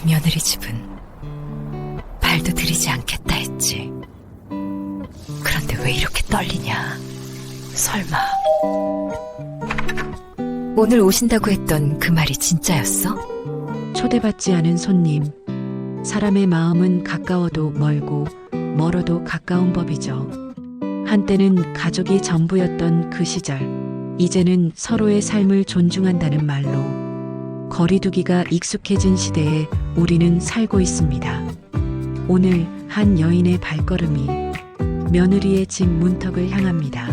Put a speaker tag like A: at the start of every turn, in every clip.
A: 며느리 집은 발도 들이지 않겠다 했지. 그런데 왜 이렇게 떨리냐? 설마 오늘 오신다고 했던 그 말이 진짜였어?
B: 초대받지 않은 손님. 사람의 마음은 가까워도 멀고 멀어도 가까운 법이죠. 한때는 가족이 전부였던 그 시절. 이제는 서로의 삶을 존중한다는 말로 거리두기가 익숙해진 시대에 우리는 살고 있습니다. 오늘 한 여인의 발걸음이 며느리의 집 문턱을 향합니다.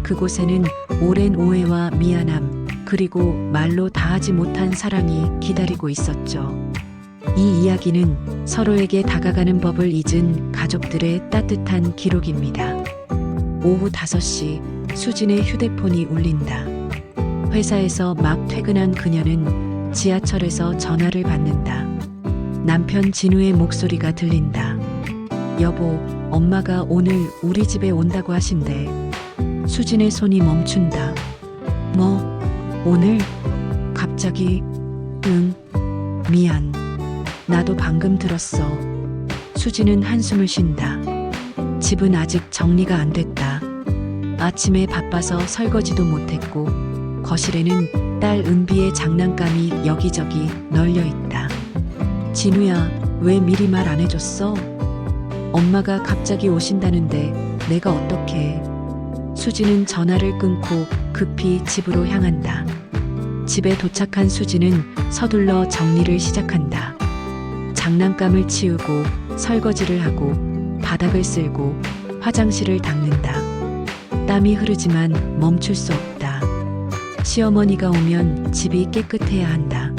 B: 그곳에는 오랜 오해와 미안함, 그리고 말로 다하지 못한 사랑이 기다리고 있었죠. 이 이야기는 서로에게 다가가는 법을 잊은 가족들의 따뜻한 기록입니다. 오후 5시 수진의 휴대폰이 울린다. 회사에서 막 퇴근한 그녀는 지하철에서 전화를 받는다. 남편 진우의 목소리가 들린다. 여보, 엄마가 오늘 우리 집에 온다고 하신대. 수진의 손이 멈춘다. 뭐? 오늘? 갑자기? 응, 미안. 나도 방금 들었어. 수진은 한숨을 쉰다. 집은 아직 정리가 안 됐다. 아침에 바빠서 설거지도 못했고 거실에는 딸 은비의 장난감이 여기저기 널려 있다. 진우야, 왜 미리 말 안 해줬어? 엄마가 갑자기 오신다는데 내가 어떡해. 수진은 전화를 끊고 급히 집으로 향한다. 집에 도착한 수진은 서둘러 정리를 시작한다. 장난감을 치우고 설거지를 하고 바닥을 쓸고 화장실을 닦는다. 땀이 흐르지만 멈출 수 없다. 시어머니가 오면 집이 깨끗해야 한다.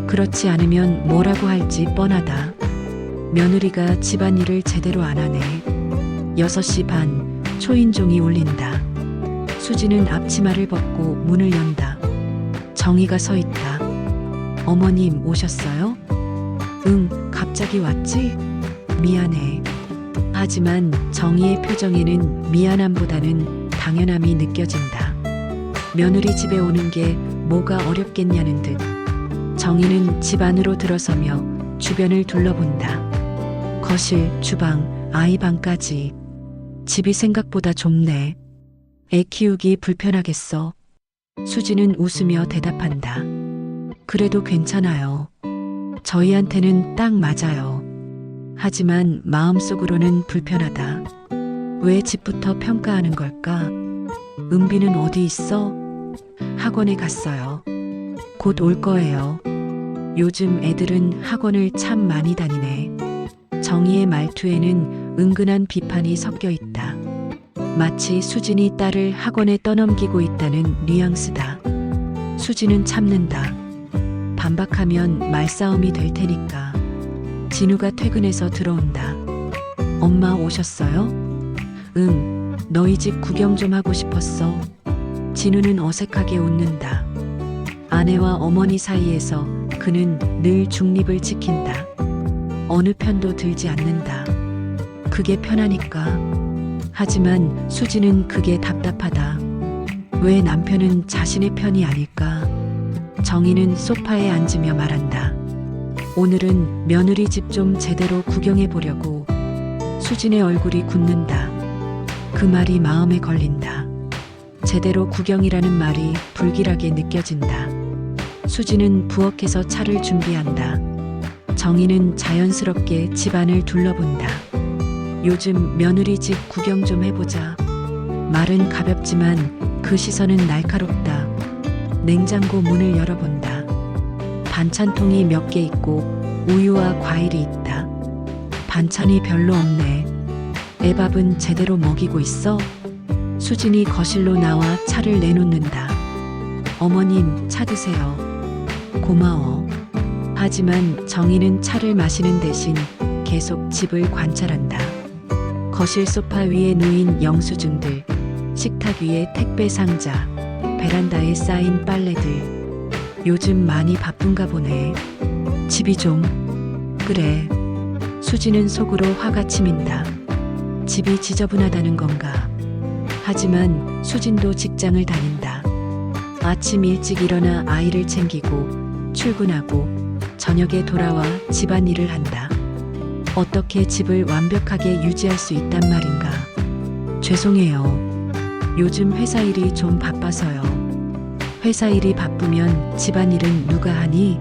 B: 그렇지 않으면 뭐라고 할지 뻔하다. 며느리가 집안일을 제대로 안 하네. 6시 반, 초인종이 울린다. 수지는 앞치마를 벗고 문을 연다. 정희가 서 있다. 어머님 오셨어요? 응, 갑자기 왔지? 미안해. 하지만 정희의 표정에는 미안함보다는 당연함이 느껴진다. 며느리 집에 오는 게 뭐가 어렵겠냐는 듯. 정희는 집 안으로 들어서며 주변을 둘러본다. 거실, 주방, 아이 방까지. 집이 생각보다 좁네. 애 키우기 불편하겠어. 수지는 웃으며 대답한다. 그래도 괜찮아요. 저희한테는 딱 맞아요. 하지만 마음속으로는 불편하다. 왜 집부터 평가하는 걸까? 은비는 어디 있어? 학원에 갔어요. 곧 올 거예요. 요즘 애들은 학원을 참 많이 다니네. 정희의 말투에는 은근한 비판이 섞여 있다. 마치 수진이 딸을 학원에 떠넘기고 있다는 뉘앙스다. 수진은 참는다. 반박하면 말싸움이 될 테니까. 진우가 퇴근해서 들어온다. 엄마 오셨어요? 응, 너희 집 구경 좀 하고 싶었어. 진우는 어색하게 웃는다. 아내와 어머니 사이에서 그는 늘 중립을 지킨다. 어느 편도 들지 않는다. 그게 편하니까. 하지만 수지는 그게 답답하다. 왜 남편은 자신의 편이 아닐까? 정희는 소파에 앉으며 말한다. 오늘은 며느리 집 좀 제대로 구경해 보려고. 수진의 얼굴이 굳는다. 그 말이 마음에 걸린다. 제대로 구경이라는 말이 불길하게 느껴진다. 수지는 부엌에서 차를 준비한다. 정희는 자연스럽게 집안을 둘러본다. 요즘 며느리 집 구경 좀 해보자. 말은 가볍지만 그 시선은 날카롭다. 냉장고 문을 열어본다. 반찬통이 몇 개 있고 우유와 과일이 있다. 반찬이 별로 없네. 애밥은 제대로 먹이고 있어? 수진이 거실로 나와 차를 내놓는다. 어머님, 차 드세요. 고마워. 하지만 정희는 차를 마시는 대신 계속 집을 관찰한다. 거실 소파 위에 놓인 영수증들, 식탁 위에 택배 상자, 베란다에 쌓인 빨래들. 요즘 많이 바쁜가 보네. 집이 좀... 그래. 수지는 속으로 화가 치민다. 집이 지저분하다는 건가. 하지만 수진도 직장을 다닌다. 아침 일찍 일어나 아이를 챙기고 출근하고 저녁에 돌아와 집안일을 한다. 어떻게 집을 완벽하게 유지할 수 있단 말인가? 죄송해요. 요즘 회사 일이 좀 바빠서요. 회사 일이 바쁘면 집안일은 누가 하니?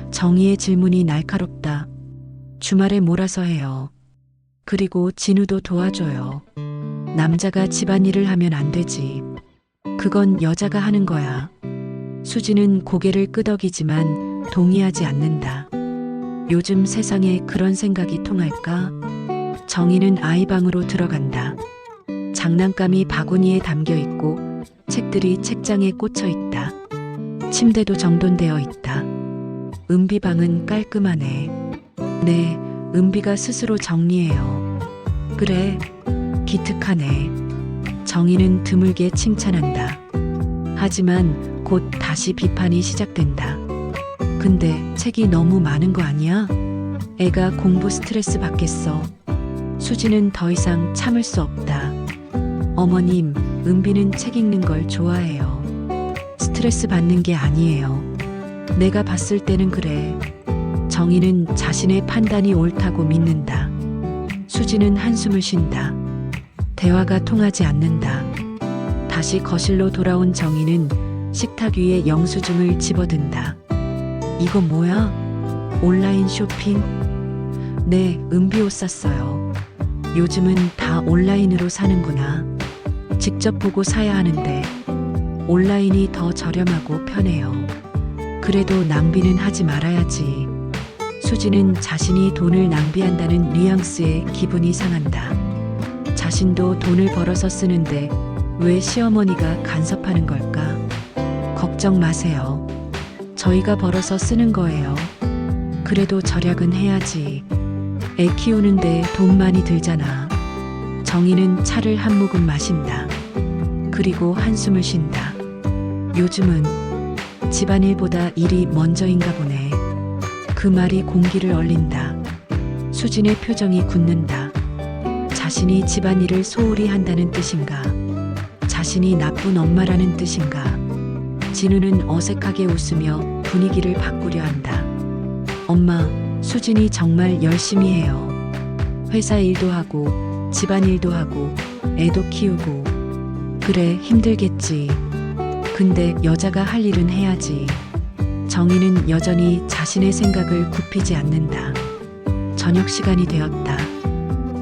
B: 정희의 질문이 날카롭다. 주말에 몰아서 해요. 그리고 진우도 도와줘요. 남자가 집안일을 하면 안 되지. 그건 여자가 하는 거야. 수지는 고개를 끄덕이지만 동의하지 않는다. 요즘 세상에 그런 생각이 통할까? 정희는 아이 방으로 들어간다. 장난감이 바구니에 담겨 있고 책들이 책장에 꽂혀 있다. 침대도 정돈되어 있다. 은비 방은 깔끔하네. 네, 은비가 스스로 정리해요. 그래, 기특하네. 정희는 드물게 칭찬한다. 하지만 곧 다시 비판이 시작된다. 근데 책이 너무 많은 거 아니야? 애가 공부 스트레스 받겠어. 수지는 더 이상 참을 수 없다. 어머님, 은비는 책 읽는 걸 좋아해요. 스트레스 받는 게 아니에요. 내가 봤을 때는 그래. 정희는 자신의 판단이 옳다고 믿는다. 수지는 한숨을 쉰다. 대화가 통하지 않는다. 다시 거실로 돌아온 정희는 식탁 위에 영수증을 집어든다. 이거 뭐야? 온라인 쇼핑? 네, 은비 옷 샀어요. 요즘은 다 온라인으로 사는구나. 직접 보고 사야 하는데 온라인이 더 저렴하고 편해요. 그래도 낭비는 하지 말아야지. 수지는 자신이 돈을 낭비한다는 뉘앙스에 기분이 상한다. 자신도 돈을 벌어서 쓰는데 왜 시어머니가 간섭하는 걸까? 걱정 마세요. 저희가 벌어서 쓰는 거예요. 그래도 절약은 해야지. 애 키우는데 돈 많이 들잖아. 정희는 차를 한 모금 마신다. 그리고 한숨을 쉰다. 요즘은 집안일보다 일이 먼저인가 보네. 그 말이 공기를 얼린다. 수진의 표정이 굳는다. 자신이 집안일을 소홀히 한다는 뜻인가? 자신이 나쁜 엄마라는 뜻인가? 진우는 어색하게 웃으며 분위기를 바꾸려 한다. 엄마, 수진이 정말 열심히 해요. 회사 일도 하고 집안일도 하고 애도 키우고. 그래, 힘들겠지. 근데 여자가 할 일은 해야지. 정희는 여전히 자신의 생각을 굽히지 않는다. 저녁 시간이 되었다.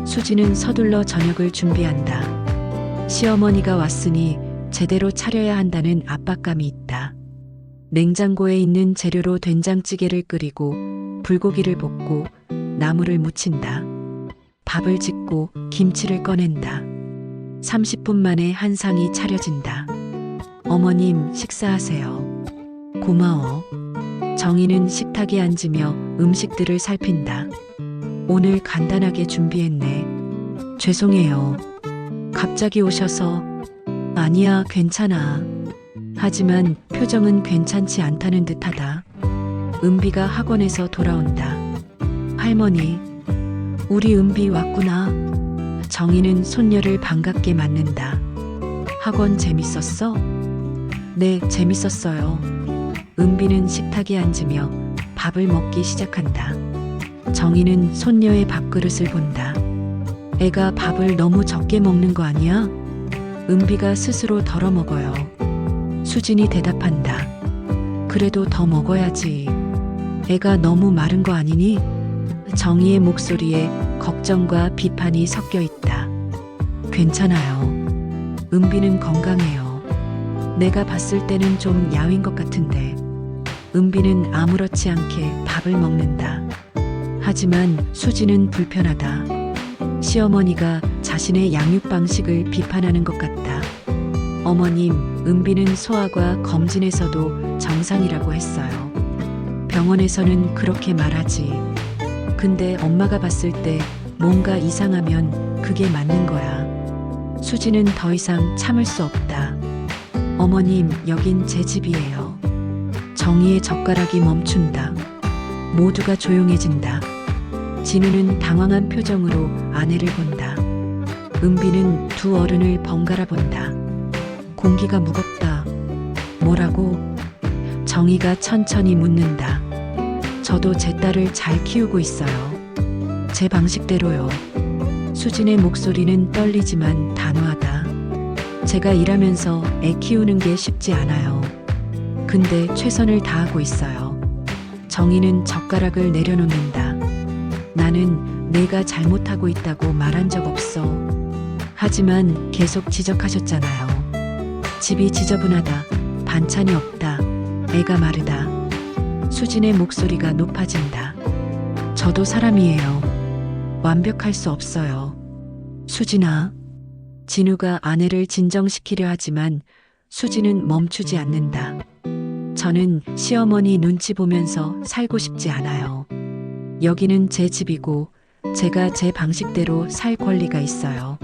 B: 수지는 서둘러 저녁을 준비한다. 시어머니가 왔으니 제대로 차려야 한다는 압박감이 있다. 냉장고에 있는 재료로 된장찌개를 끓이고 불고기를 볶고 나물을 무친다. 밥을 짓고 김치를 꺼낸다. 30분 만에 한 상이 차려진다. 어머님, 식사하세요. 고마워. 정희는 식탁에 앉으며 음식들을 살핀다. 오늘 간단하게 준비했네. 죄송해요. 갑자기 오셔서. 아니야, 괜찮아. 하지만 표정은 괜찮지 않다는 듯하다. 은비가 학원에서 돌아온다. 할머니, 우리 은비 왔구나. 정희는 손녀를 반갑게 맞는다. 학원 재밌었어? 네, 재밌었어요. 은비는 식탁에 앉으며 밥을 먹기 시작한다. 정희는 손녀의 밥그릇을 본다. 애가 밥을 너무 적게 먹는 거 아니야? 은비가 스스로 덜어 먹어요. 수진이 대답한다. 그래도 더 먹어야지. 애가 너무 마른 거 아니니? 정희의 목소리에 걱정과 비판이 섞여 있다. 괜찮아요. 은비는 건강해요. 내가 봤을 때는 좀 야윈 것 같은데. 은비는 아무렇지 않게 밥을 먹는다. 하지만 수지는 불편하다. 시어머니가 자신의 양육 방식을 비판하는 것 같다. 어머님, 은비는 소아과 검진에서도 정상이라고 했어요. 병원에서는 그렇게 말하지. 근데 엄마가 봤을 때 뭔가 이상하면 그게 맞는 거야. 수지는 더 이상 참을 수 없다. 어머님, 여긴 제 집이에요. 정희의 젓가락이 멈춘다. 모두가 조용해진다. 진우는 당황한 표정으로 아내를 본다. 은비는 두 어른을 번갈아 본다. 공기가 무겁다. 뭐라고? 정희가 천천히 묻는다. 저도 제 딸을 잘 키우고 있어요. 제 방식대로요. 수진의 목소리는 떨리지만 단호하다. 제가 일하면서 애 키우는 게 쉽지 않아요. 근데 최선을 다하고 있어요. 정희는 젓가락을 내려놓는다. 나는 내가 잘못하고 있다고 말한 적 없어. 하지만 계속 지적하셨잖아요. 집이 지저분하다. 반찬이 없다. 애가 마르다. 수진의 목소리가 높아진다. 저도 사람이에요. 완벽할 수 없어요. 수진아. 진우가 아내를 진정시키려 하지만 수진은 멈추지 않는다. 저는 시어머니 눈치 보면서 살고 싶지 않아요. 여기는 제 집이고 제가 제 방식대로 살 권리가 있어요.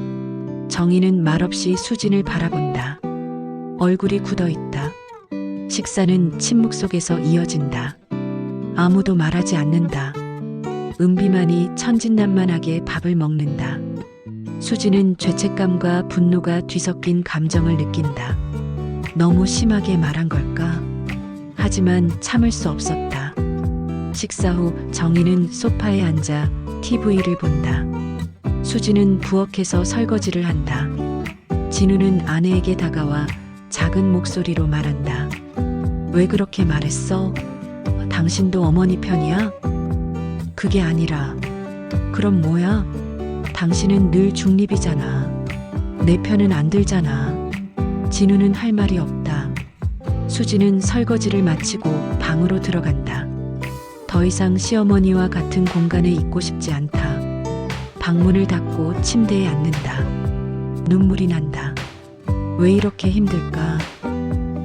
B: 정희는 말없이 수진을 바라본다. 얼굴이 굳어 있다. 식사는 침묵 속에서 이어진다. 아무도 말하지 않는다. 은비만이 천진난만하게 밥을 먹는다. 수진은 죄책감과 분노가 뒤섞인 감정을 느낀다. 너무 심하게 말한 걸까? 하지만 참을 수 없었다. 식사 후 정희는 소파에 앉아 TV를 본다. 수진은 부엌에서 설거지를 한다. 진우는 아내에게 다가와 작은 목소리로 말한다. 왜 그렇게 말했어? 당신도 어머니 편이야? 그게 아니라. 그럼 뭐야? 당신은 늘 중립이잖아. 내 편은 안 들잖아. 진우는 할 말이 없다. 수지는 설거지를 마치고 방으로 들어간다. 더 이상 시어머니와 같은 공간에 있고 싶지 않다. 방문을 닫고 침대에 앉는다. 눈물이 난다. 왜 이렇게 힘들까?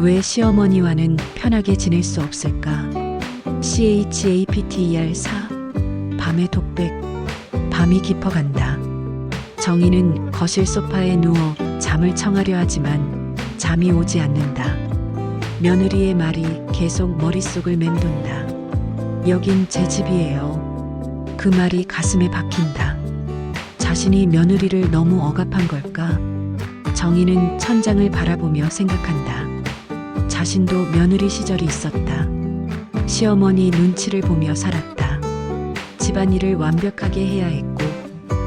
B: 왜 시어머니와는 편하게 지낼 수 없을까? CHAPTER 4 밤의 독백. 밤이 깊어간다. 정희는 거실 소파에 누워 잠을 청하려 하지만 잠이 오지 않는다. 며느리의 말이 계속 머릿속을 맴돈다. 여긴 제 집이에요. 그 말이 가슴에 박힌다. 자신이 며느리를 너무 억압한 걸까? 정희는 천장을 바라보며 생각한다. 자신도 며느리 시절이 있었다. 시어머니 눈치를 보며 살았다. 집안일을 완벽하게 해야 했고,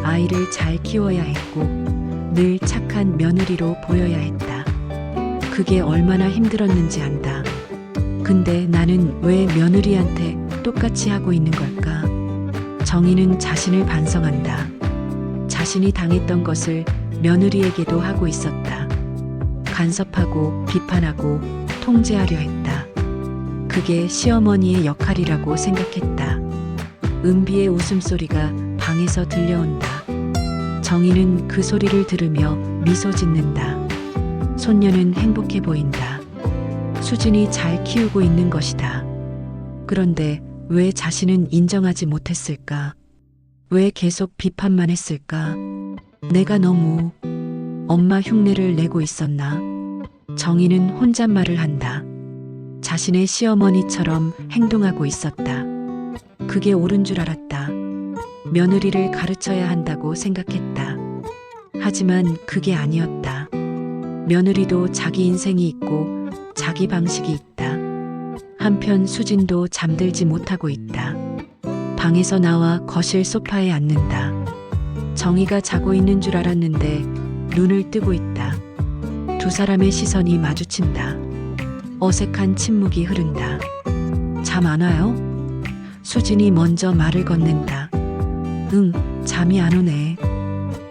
B: 아이를 잘 키워야 했고, 늘 착한 며느리로 보여야 했다. 그게 얼마나 힘들었는지 안다. 근데 나는 왜 며느리한테 똑같이 하고 있는 걸까? 정희는 자신을 반성한다. 자신이 당했던 것을 며느리에게도 하고 있었다. 간섭하고 비판하고 통제하려 했다. 그게 시어머니의 역할이라고 생각했다. 은비의 웃음소리가 방에서 들려온다. 정희는 그 소리를 들으며 미소 짓는다. 손녀는 행복해 보인다. 수진이 잘 키우고 있는 것이다. 그런데 왜 자신은 인정하지 못했을까? 왜 계속 비판만 했을까? 내가 너무 엄마 흉내를 내고 있었나? 정희는 혼잣말을 한다. 자신의 시어머니처럼 행동하고 있었다. 그게 옳은 줄 알았다. 며느리를 가르쳐야 한다고 생각했다. 하지만 그게 아니었다. 며느리도 자기 인생이 있고 자기 방식이 있다. 한편 수진도 잠들지 못하고 있다. 방에서 나와 거실 소파에 앉는다. 정희가 자고 있는 줄 알았는데 눈을 뜨고 있다. 두 사람의 시선이 마주친다. 어색한 침묵이 흐른다. 잠 안 와요? 수진이 먼저 말을 건넨다. 응, 잠이 안 오네.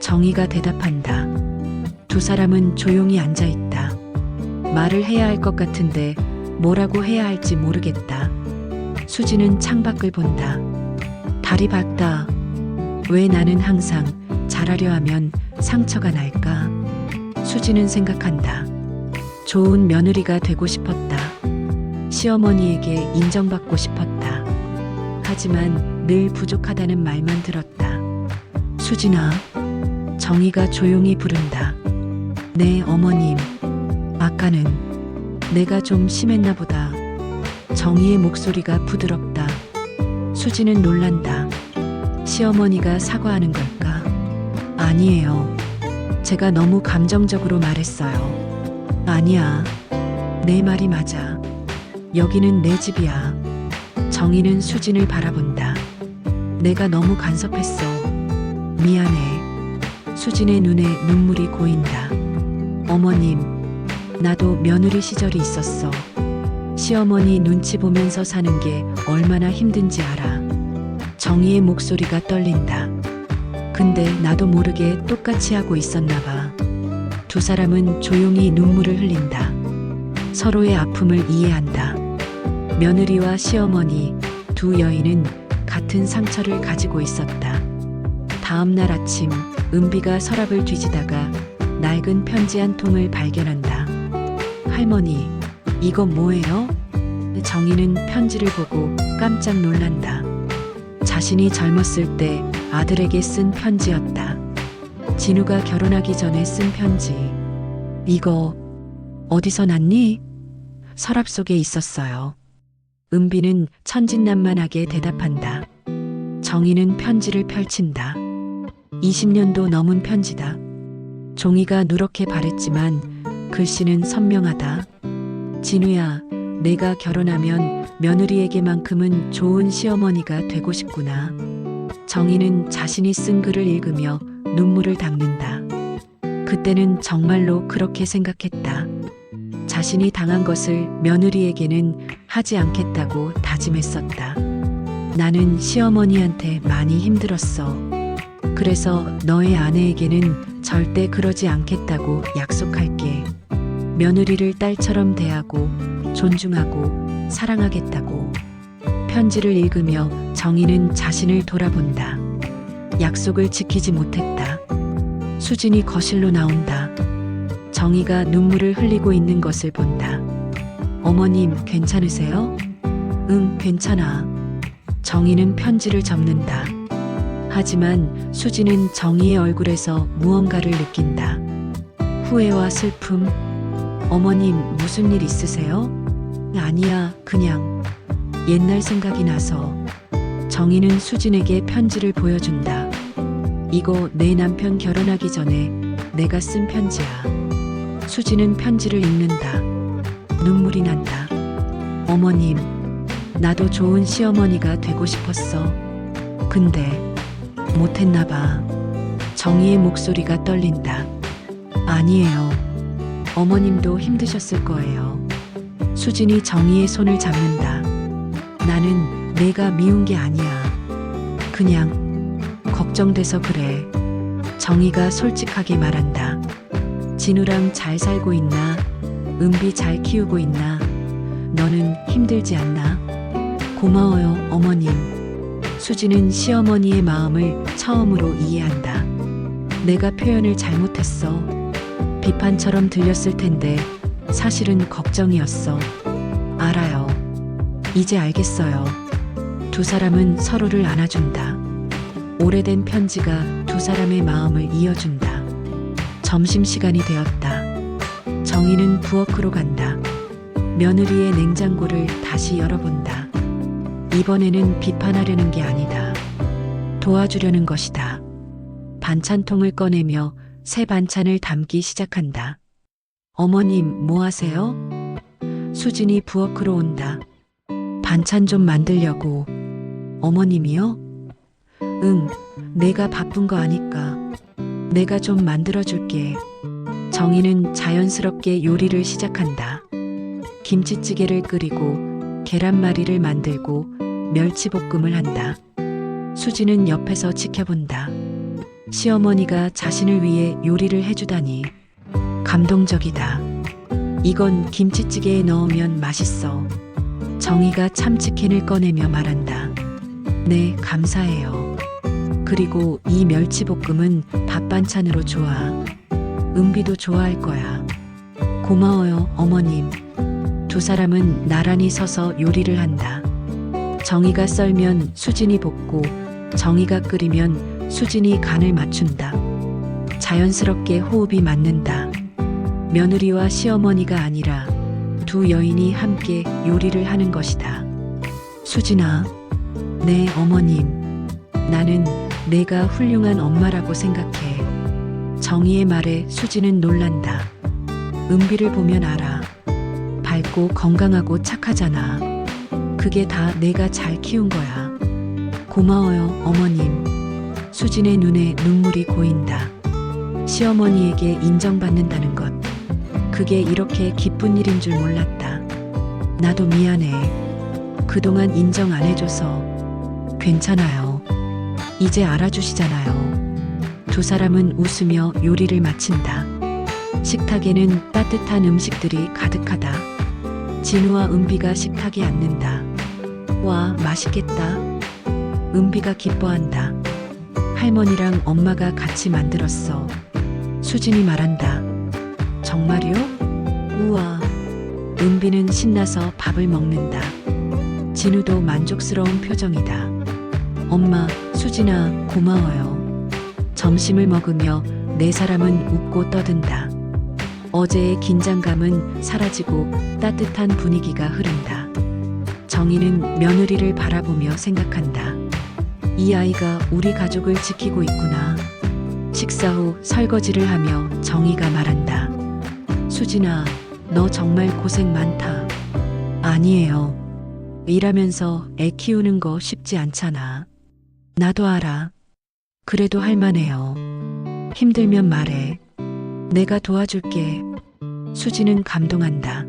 B: 정희가 대답한다. 두 사람은 조용히 앉아 있다. 말을 해야 할 것 같은데 뭐라고 해야 할지 모르겠다. 수진은 창밖을 본다. 달이 밝다. 왜 나는 항상 잘하려 하면 상처가 날까? 수진은 생각한다. 좋은 며느리가 되고 싶었다. 시어머니에게 인정받고 싶었다. 하지만 늘 부족하다는 말만 들었다. 수진아. 정희가 조용히 부른다. 네, 어머님. 아까는 내가 좀 심했나 보다. 정희의 목소리가 부드럽다. 수진은 놀란다. 시어머니가 사과하는 걸까? 아니에요. 제가 너무 감정적으로 말했어요. 아니야. 내 말이 맞아. 여기는 내 집이야. 정희는 수진을 바라본다. 내가 너무 간섭했어. 미안해. 수진의 눈에 눈물이 고인다. 어머님, 나도 며느리 시절이 있었어. 시어머니 눈치 보면서 사는 게 얼마나 힘든지 알아. 정희의 목소리가 떨린다. 근데 나도 모르게 똑같이 하고 있었나 봐. 두 사람은 조용히 눈물을 흘린다. 서로의 아픔을 이해한다. 며느리와 시어머니 두 여인은 같은 상처를 가지고 있었다. 다음 날 아침 은비가 서랍을 뒤지다가 낡은 편지 한 통을 발견한다. 할머니, 이거 뭐예요? 정희는 편지를 보고 깜짝 놀란다. 자신이 젊었을 때 아들에게 쓴 편지였다. 진우가 결혼하기 전에 쓴 편지. 이거 어디서 났니? 서랍 속에 있었어요. 은비는 천진난만하게 대답한다. 정희는 편지를 펼친다. 20년도 넘은 편지다. 종이가 누렇게 바랬지만 글씨는 선명하다. 진우야, 내가 결혼하면 며느리에게만큼은 좋은 시어머니가 되고 싶구나. 정희는 자신이 쓴 글을 읽으며 눈물을 닦는다. 그때는 정말로 그렇게 생각했다. 자신이 당한 것을 며느리에게는 하지 않겠다고 다짐했었다. 나는 시어머니한테 많이 힘들었어. 그래서 너의 아내에게는 절대 그러지 않겠다고 약속할게. 며느리를 딸처럼 대하고 존중하고 사랑하겠다고. 편지를 읽으며 정희는 자신을 돌아본다. 약속을 지키지 못했다. 수진이 거실로 나온다. 정희가 눈물을 흘리고 있는 것을 본다. 어머님, 괜찮으세요? 응, 괜찮아. 정희는 편지를 접는다. 하지만 수진은 정희의 얼굴에서 무언가를 느낀다. 후회와 슬픔. 어머님, 무슨 일 있으세요? 아니야, 그냥 옛날 생각이 나서. 정희는 수진에게 편지를 보여준다. 이거 내 남편 결혼하기 전에 내가 쓴 편지야. 수진은 편지를 읽는다. 눈물이 난다. 어머님, 나도 좋은 시어머니가 되고 싶었어. 근데 못했나 봐. 정희의 목소리가 떨린다. 아니에요. 어머님도 힘드셨을 거예요. 수진이 정희의 손을 잡는다. 나는 내가 미운 게 아니야. 그냥 걱정돼서 그래. 정희가 솔직하게 말한다. 진우랑 잘 살고 있나? 은비 잘 키우고 있나? 너는 힘들지 않나? 고마워요, 어머님. 수진은 시어머니의 마음을 처음으로 이해한다. 내가 표현을 잘못했어. 비판처럼 들렸을 텐데 사실은 걱정이었어. 알아요. 이제 알겠어요. 두 사람은 서로를 안아준다. 오래된 편지가 두 사람의 마음을 이어준다. 점심시간이 되었다. 정희는 부엌으로 간다. 며느리의 냉장고를 다시 열어본다. 이번에는 비판하려는 게 아니다. 도와주려는 것이다. 반찬통을 꺼내며 새 반찬을 담기 시작한다. 어머님, 뭐 하세요? 수진이 부엌으로 온다. 반찬 좀 만들려고. 어머님이요? 응, 내가 바쁜 거 아니까. 내가 좀 만들어줄게. 정희는 자연스럽게 요리를 시작한다. 김치찌개를 끓이고 계란말이를 만들고 멸치볶음을 한다. 수지는 옆에서 지켜본다. 시어머니가 자신을 위해 요리를 해주다니 감동적이다. 이건 김치찌개에 넣으면 맛있어. 정희가 참치캔을 꺼내며 말한다. 네, 감사해요. 그리고 이 멸치볶음은 밥 반찬으로 좋아. 은비도 좋아할 거야. 고마워요, 어머님. 두 사람은 나란히 서서 요리를 한다. 정희가 썰면 수진이 볶고 정희가 끓이면 수진이 간을 맞춘다. 자연스럽게 호흡이 맞는다. 며느리와 시어머니가 아니라 두 여인이 함께 요리를 하는 것이다. 수진아, 네, 어머님. 나는 내가 훌륭한 엄마라고 생각해. 정희의 말에 수진은 놀란다. 은비를 보면 알아. 밝고 건강하고 착하잖아. 그게 다 내가 잘 키운 거야. 고마워요, 어머님. 수진의 눈에 눈물이 고인다. 시어머니에게 인정받는다는 것. 그게 이렇게 기쁜 일인 줄 몰랐다. 나도 미안해. 그동안 인정 안 해줘서. 괜찮아요. 이제 알아주시잖아요. 두 사람은 웃으며 요리를 마친다. 식탁에는 따뜻한 음식들이 가득하다. 진우와 은비가 식탁에 앉는다. 와, 맛있겠다. 은비가 기뻐한다. 할머니랑 엄마가 같이 만들었어. 수진이 말한다. 정말요? 우와. 은비는 신나서 밥을 먹는다. 진우도 만족스러운 표정이다. 엄마, 수진아, 고마워요. 점심을 먹으며 네 사람은 웃고 떠든다. 어제의 긴장감은 사라지고 따뜻한 분위기가 흐른다. 정희는 며느리를 바라보며 생각한다. 이 아이가 우리 가족을 지키고 있구나. 식사 후 설거지를 하며 정희가 말한다. 수진아, 너 정말 고생 많다. 아니에요. 일하면서 애 키우는 거 쉽지 않잖아. 나도 알아. 그래도 할만해요. 힘들면 말해. 내가 도와줄게. 수진은 감동한다.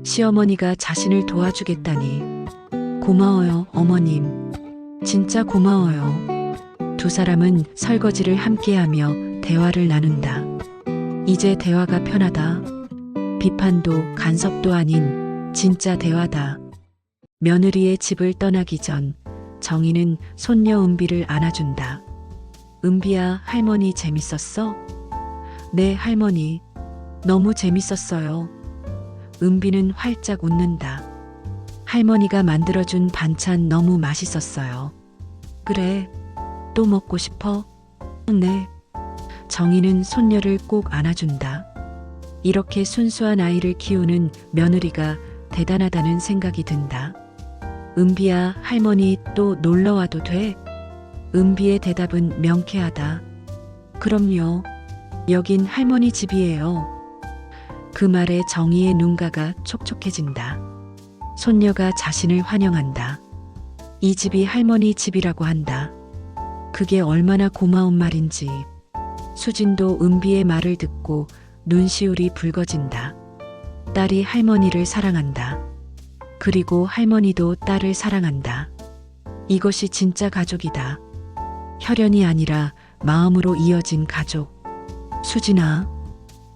B: 시어머니가 자신을 도와주겠다니. 고마워요, 어머님. 진짜 고마워요. 두 사람은 설거지를 함께하며 대화를 나눈다. 이제 대화가 편하다. 비판도 간섭도 아닌 진짜 대화다. 며느리의 집을 떠나기 전 정희는 손녀 은비를 안아준다. 은비야, 할머니 재밌었어? 네, 할머니. 너무 재밌었어요. 은비는 활짝 웃는다. 할머니가 만들어준 반찬 너무 맛있었어요. 그래, 또 먹고 싶어? 네. 정희는 손녀를 꼭 안아준다. 이렇게 순수한 아이를 키우는 며느리가 대단하다는 생각이 든다. 은비야, 할머니 또 놀러 와도 돼? 은비의 대답은 명쾌하다. 그럼요. 여긴 할머니 집이에요. 그 말에 정희의 눈가가 촉촉해진다. 손녀가 자신을 환영한다. 이 집이 할머니 집이라고 한다. 그게 얼마나 고마운 말인지. 수진도 은비의 말을 듣고 눈시울이 붉어진다. 딸이 할머니를 사랑한다. 그리고 할머니도 딸을 사랑한다. 이것이 진짜 가족이다. 혈연이 아니라 마음으로 이어진 가족. 수진아.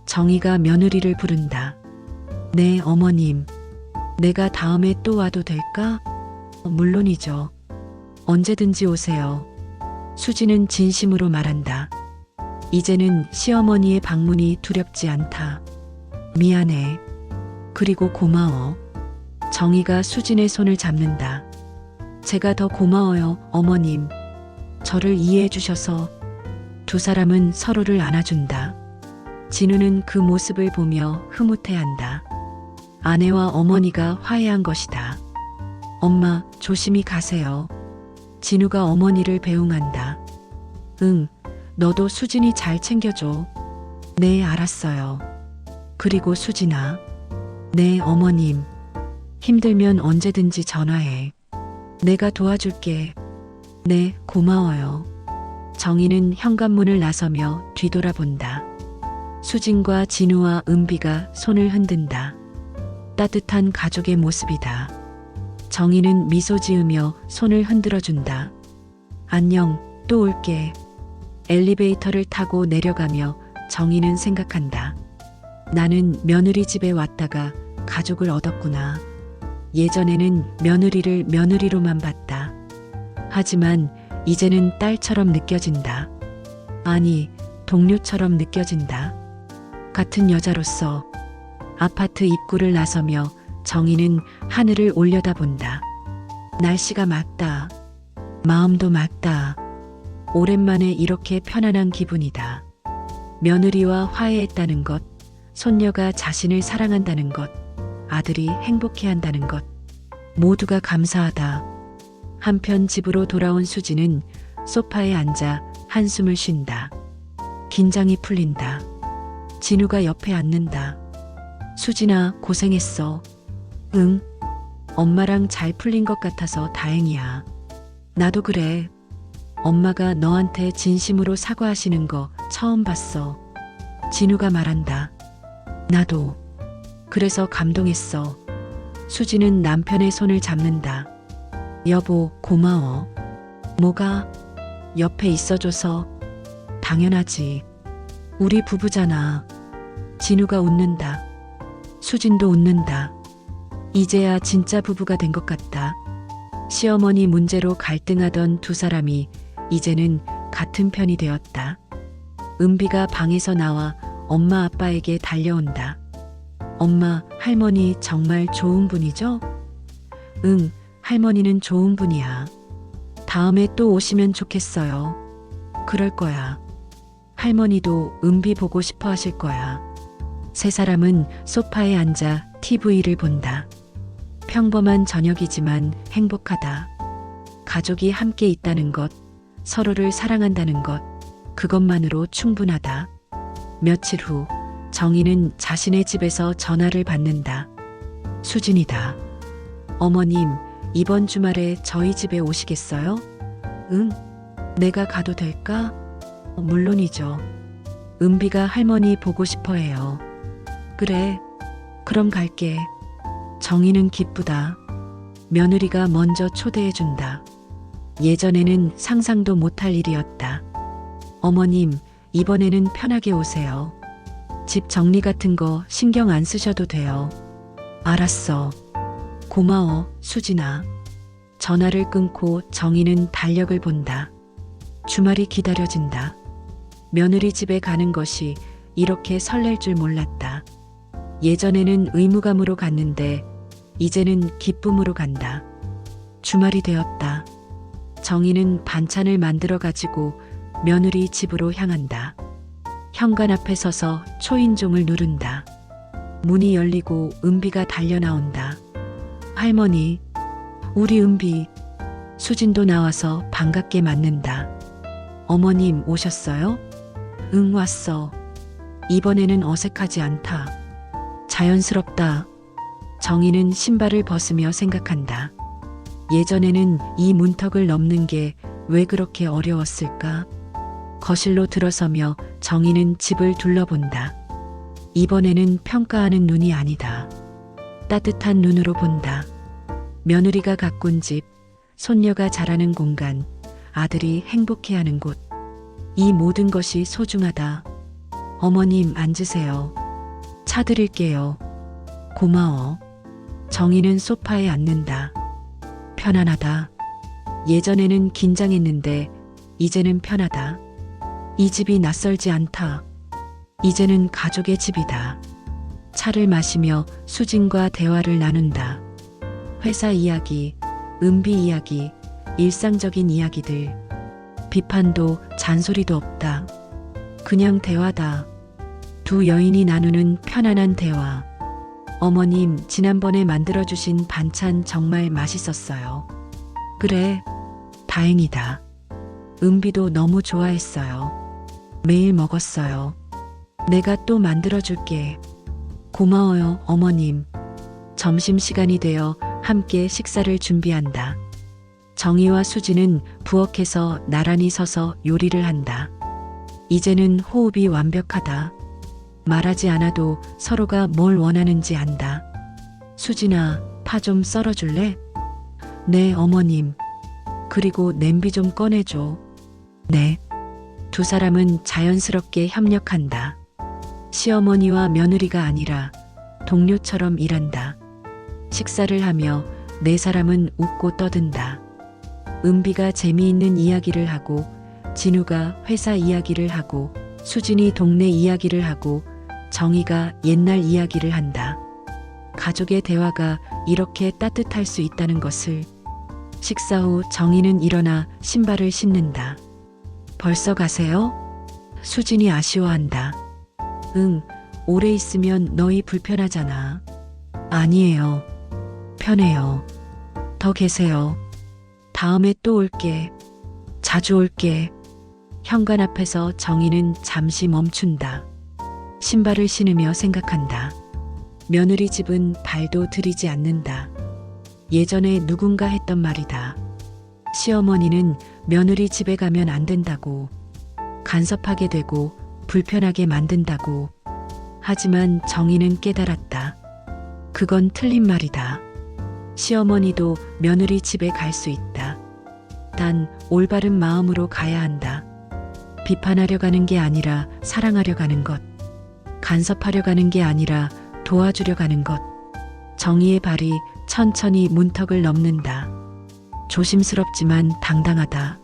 B: 정희가 며느리를 부른다. 네, 어머님. 내가 다음에 또 와도 될까? 물론이죠. 언제든지 오세요. 수진은 진심으로 말한다. 이제는 시어머니의 방문이 두렵지 않다. 미안해. 그리고 고마워. 정희가 수진의 손을 잡는다. 제가 더 고마워요, 어머님. 저를 이해해 주셔서. 두 사람은 서로를 안아준다. 진우는 그 모습을 보며 흐뭇해한다. 아내와 어머니가 화해한 것이다. 엄마, 조심히 가세요. 진우가 어머니를 배웅한다. 응, 너도 수진이 잘 챙겨줘. 네, 알았어요. 그리고 수진아. 네, 어머님. 힘들면 언제든지 전화해. 내가 도와줄게. 네, 고마워요. 정희는 현관문을 나서며 뒤돌아본다. 수진과 진우와 은비가 손을 흔든다. 따뜻한 가족의 모습이다. 정희는 미소 지으며 손을 흔들어준다. 안녕, 또 올게. 엘리베이터를 타고 내려가며 정희는 생각한다. 나는 며느리 집에 왔다가 가족을 얻었구나. 예전에는 며느리를 며느리로만 봤다. 하지만 이제는 딸처럼 느껴진다. 아니, 동료처럼 느껴진다. 같은 여자로서. 아파트 입구를 나서며 정희는 하늘을 올려다본다. 날씨가 맑다. 마음도 맑다. 오랜만에 이렇게 편안한 기분이다. 며느리와 화해했다는 것, 손녀가 자신을 사랑한다는 것, 아들이 행복해한다는 것, 모두가 감사하다. 한편 집으로 돌아온 수지는 소파에 앉아 한숨을 쉰다. 긴장이 풀린다. 진우가 옆에 앉는다. 수진아, 고생했어. 응. 엄마랑 잘 풀린 것 같아서 다행이야. 나도 그래. 엄마가 너한테 진심으로 사과하시는 거 처음 봤어. 진우가 말한다. 나도. 그래서 감동했어. 수지는 남편의 손을 잡는다. 여보, 고마워. 뭐가? 옆에 있어줘서. 당연하지. 우리 부부잖아. 진우가 웃는다. 수진도 웃는다. 이제야 진짜 부부가 된 것 같다. 시어머니 문제로 갈등하던 두 사람이 이제는 같은 편이 되었다. 은비가 방에서 나와 엄마 아빠에게 달려온다. 엄마, 할머니 정말 좋은 분이죠? 응, 할머니는 좋은 분이야. 다음에 또 오시면 좋겠어요. 그럴 거야. 할머니도 은비 보고 싶어 하실 거야. 세 사람은 소파에 앉아 TV를 본다. 평범한 저녁이지만 행복하다. 가족이 함께 있다는 것, 서로를 사랑한다는 것, 그것만으로 충분하다. 며칠 후 정희는 자신의 집에서 전화를 받는다. 수진이다. 어머님, 이번 주말에 저희 집에 오시겠어요? 응, 내가 가도 될까? 물론이죠. 은비가 할머니 보고 싶어 해요. 그래, 그럼 갈게. 정희는 기쁘다. 며느리가 먼저 초대해준다. 예전에는 상상도 못할 일이었다. 어머님, 이번에는 편하게 오세요. 집 정리 같은 거 신경 안 쓰셔도 돼요. 알았어. 고마워, 수진아. 전화를 끊고 정희는 달력을 본다. 주말이 기다려진다. 며느리 집에 가는 것이 이렇게 설렐 줄 몰랐다. 예전에는 의무감으로 갔는데 이제는 기쁨으로 간다. 주말이 되었다. 정희는 반찬을 만들어 가지고 며느리 집으로 향한다. 현관 앞에 서서 초인종을 누른다. 문이 열리고 은비가 달려 나온다. 할머니, 우리 은비. 수진도 나와서 반갑게 맞는다. 어머님 오셨어요? 응, 왔어. 이번에는 어색하지 않다. 자연스럽다. 정희는 신발을 벗으며 생각한다. 예전에는 이 문턱을 넘는 게 왜 그렇게 어려웠을까? 거실로 들어서며 정희는 집을 둘러본다. 이번에는 평가하는 눈이 아니다. 따뜻한 눈으로 본다. 며느리가 가꾼 집, 손녀가 자라는 공간, 아들이 행복해하는 곳. 이 모든 것이 소중하다. 어머님 앉으세요. 차 드릴게요. 고마워. 정희는 소파에 앉는다. 편안하다. 예전에는 긴장했는데 이제는 편하다. 이 집이 낯설지 않다. 이제는 가족의 집이다. 차를 마시며 수진과 대화를 나눈다. 회사 이야기, 은비 이야기, 일상적인 이야기들. 비판도 잔소리도 없다. 그냥 대화다. 두 여인이 나누는 편안한 대화. 어머님, 지난번에 만들어주신 반찬 정말 맛있었어요. 그래, 다행이다. 은비도 너무 좋아했어요. 매일 먹었어요. 내가 또 만들어줄게. 고마워요, 어머님. 점심시간이 되어 함께 식사를 준비한다. 정희와 수지는 부엌에서 나란히 서서 요리를 한다. 이제는 호흡이 완벽하다. 말하지 않아도 서로가 뭘 원하는지 안다. 수진아, 파 좀 썰어줄래? 네, 어머님. 그리고 냄비 좀 꺼내줘. 네. 두 사람은 자연스럽게 협력한다. 시어머니와 며느리가 아니라 동료처럼 일한다. 식사를 하며 네 사람은 웃고 떠든다. 은비가 재미있는 이야기를 하고, 진우가 회사 이야기를 하고, 수진이 동네 이야기를 하고, 정희가 옛날 이야기를 한다. 가족의 대화가 이렇게 따뜻할 수 있다는 것을. 식사 후 정희는 일어나 신발을 신는다. 벌써 가세요? 수진이 아쉬워한다. 응, 오래 있으면 너희 불편하잖아. 아니에요. 편해요. 더 계세요. 다음에 또 올게. 자주 올게. 현관 앞에서 정희는 잠시 멈춘다. 신발을 신으며 생각한다. 며느리 집은 발도 들이지 않는다. 예전에 누군가 했던 말이다. 시어머니는 며느리 집에 가면 안 된다고, 간섭하게 되고 불편하게 만든다고. 하지만 정희는 깨달았다. 그건 틀린 말이다. 시어머니도 며느리 집에 갈 수 있다. 단 올바른 마음으로 가야 한다. 비판하려 가는 게 아니라 사랑하려 가는 것. 간섭하려 가는 게 아니라 도와주려 가는 것. 정의의 발이 천천히 문턱을 넘는다. 조심스럽지만 당당하다.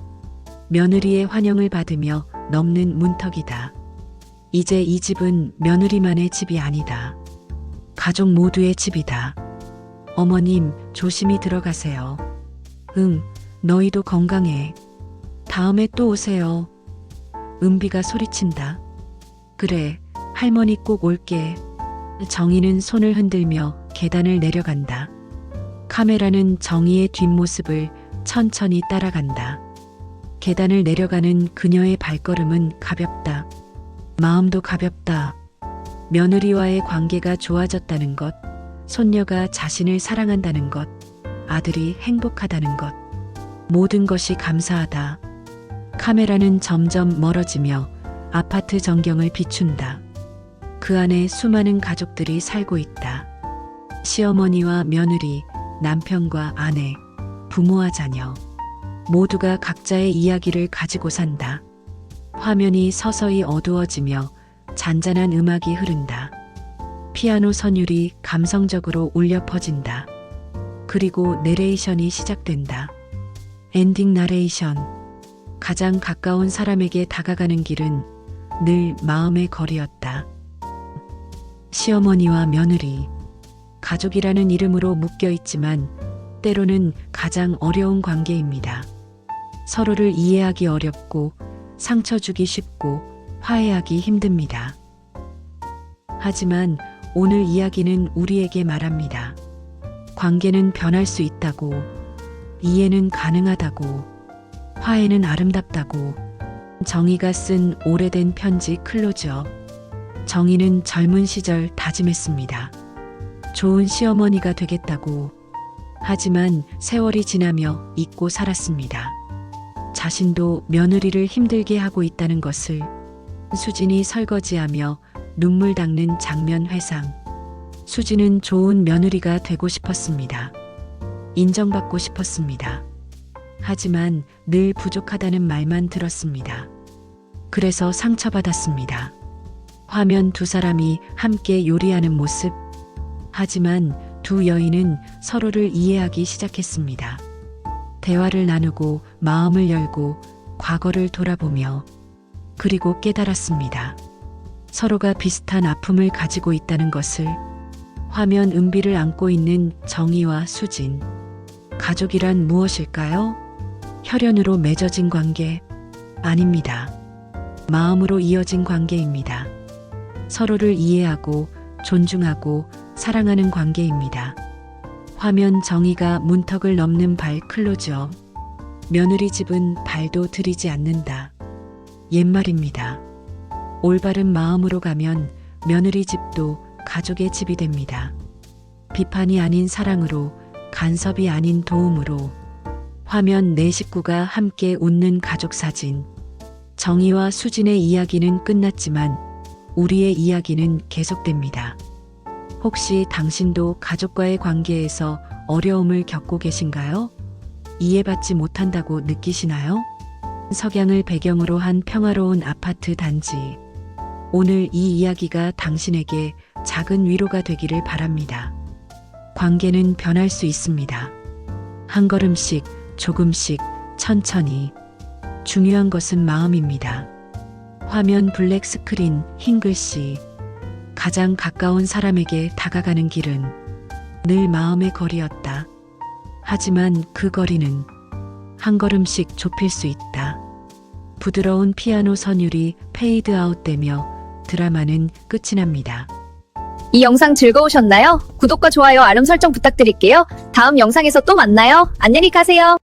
B: 며느리의 환영을 받으며 넘는 문턱이다. 이제 이 집은 며느리만의 집이 아니다. 가족 모두의 집이다. 어머님, 조심히 들어가세요. 응, 너희도 건강해. 다음에 또 오세요. 은비가 소리친다. 그래, 할머니 꼭 올게. 정희는 손을 흔들며 계단을 내려간다. 카메라는 정희의 뒷모습을 천천히 따라간다. 계단을 내려가는 그녀의 발걸음은 가볍다. 마음도 가볍다. 며느리와의 관계가 좋아졌다는 것, 손녀가 자신을 사랑한다는 것, 아들이 행복하다는 것. 모든 것이 감사하다. 카메라는 점점 멀어지며 아파트 전경을 비춘다. 그 안에 수많은 가족들이 살고 있다. 시어머니와 며느리, 남편과 아내, 부모와 자녀. 모두가 각자의 이야기를 가지고 산다. 화면이 서서히 어두워지며 잔잔한 음악이 흐른다. 피아노 선율이 감성적으로 울려 퍼진다. 그리고 내레이션이 시작된다. 엔딩 나레이션. 가장 가까운 사람에게 다가가는 길은 늘 마음의 거리였다. 시어머니와 며느리. 가족이라는 이름으로 묶여 있지만 때로는 가장 어려운 관계입니다. 서로를 이해하기 어렵고 상처 주기 쉽고 화해하기 힘듭니다. 하지만 오늘 이야기는 우리에게 말합니다. 관계는 변할 수 있다고, 이해는 가능하다고, 화해는 아름답다고. 정희가 쓴 오래된 편지 클로즈업. 정희는 젊은 시절 다짐했습니다. 좋은 시어머니가 되겠다고. 하지만 세월이 지나며 잊고 살았습니다. 자신도 며느리를 힘들게 하고 있다는 것을. 수진이 설거지하며 눈물 닦는 장면 회상. 수진은 좋은 며느리가 되고 싶었습니다. 인정받고 싶었습니다. 하지만 늘 부족하다는 말만 들었습니다. 그래서 상처받았습니다. 화면 두 사람이 함께 요리하는 모습. 하지만 두 여인은 서로를 이해하기 시작했습니다. 대화를 나누고 마음을 열고 과거를 돌아보며. 그리고 깨달았습니다. 서로가 비슷한 아픔을 가지고 있다는 것을. 화면 은비를 안고 있는 정희와 수진. 가족이란 무엇일까요? 혈연으로 맺어진 관계? 아닙니다. 마음으로 이어진 관계입니다. 서로를 이해하고 존중하고 사랑하는 관계입니다. 화면 정희가 문턱을 넘는 발 클로즈업. 며느리 집은 발도 들이지 않는다. 옛말입니다. 올바른 마음으로 가면 며느리 집도 가족의 집이 됩니다. 비판이 아닌 사랑으로, 간섭이 아닌 도움으로. 화면 네 식구가 함께 웃는 가족 사진. 정희와 수진의 이야기는 끝났지만 우리의 이야기는 계속됩니다. 혹시 당신도 가족과의 관계에서 어려움을 겪고 계신가요? 이해받지 못한다고 느끼시나요? 석양을 배경으로 한 평화로운 아파트 단지. 오늘 이 이야기가 당신에게 작은 위로가 되기를 바랍니다. 관계는 변할 수 있습니다. 한 걸음씩, 조금씩, 천천히. 중요한 것은 마음입니다. 화면 블랙 스크린, 흰 글씨. 가장 가까운 사람에게 다가가는 길은 늘 마음의 거리였다. 하지만 그 거리는 한 걸음씩 좁힐 수 있다. 부드러운 피아노 선율이 페이드 아웃되며 드라마는 끝이 납니다.
C: 이 영상 즐거우셨나요? 구독과 좋아요, 알람 설정 부탁드릴게요. 다음 영상에서 또 만나요. 안녕히 가세요.